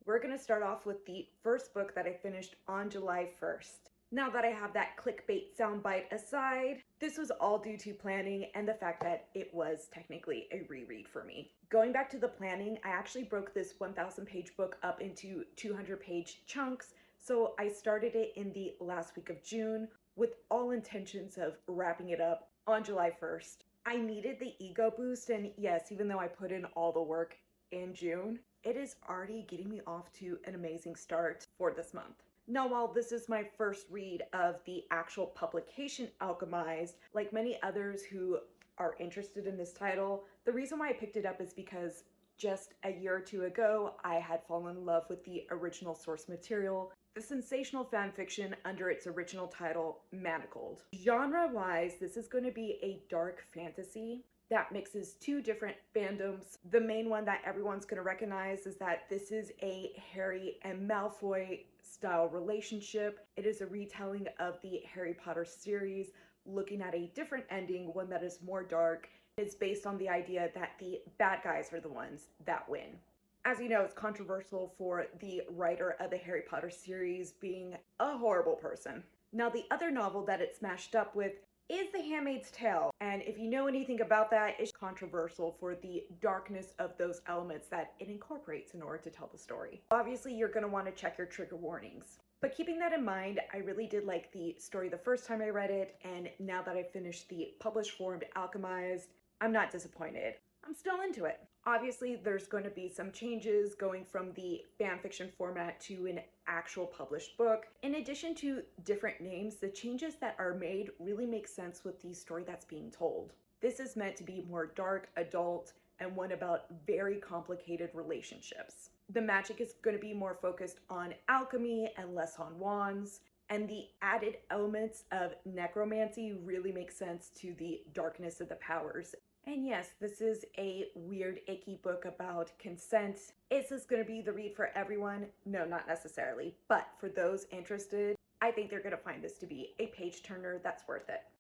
we're going to start off with the first book that I finished on July 1st. Now that I have that clickbait soundbite aside, this was all due to planning and the fact that it was technically a reread for me. Going back to the planning, I actually broke this 1,000-page book up into 200-page chunks, so I started it in the last week of June with all intentions of wrapping it up on July 1st. I needed the ego boost, and yes, even though I put in all the work in June, it is already getting me off to an amazing start for this month. Now, while this is my first read of the actual publication Alchemised, like many others who are interested in this title, the reason why I picked it up is because just a year or two ago, I had fallen in love with the original source material, the sensational fanfiction under its original title, Manacled. Genre-wise, this is going to be a dark fantasy that mixes two different fandoms. The main one that everyone's going to recognize is that this is a Harry and Malfoy style relationship. It is a retelling of the Harry Potter series, looking at a different ending, one that is more dark. It's based on the idea that the bad guys are the ones that win. As you know, it's controversial for the writer of the Harry Potter series being a horrible person. Now, the other novel that it's mashed up with is The Handmaid's Tale, and if you know anything about that, it's controversial for the darkness of those elements that it incorporates in order to tell the story. Obviously, you're going to want to check your trigger warnings. But keeping that in mind, I really did like the story the first time I read it, and now that I've finished the published form Alchemised, I'm not disappointed. I'm still into it. Obviously, there's going to be some changes going from the fanfiction format to an actual published book. In addition to different names, the changes that are made really make sense with the story that's being told. This is meant to be more dark, adult, and one about very complicated relationships. The magic is going to be more focused on alchemy and less on wands, and the added elements of necromancy really make sense to the darkness of the powers. And yes, this is a weird, icky book about consent. Is this going to be the read for everyone? No, not necessarily. But for those interested, I think they're going to find this to be a page turner that's worth it.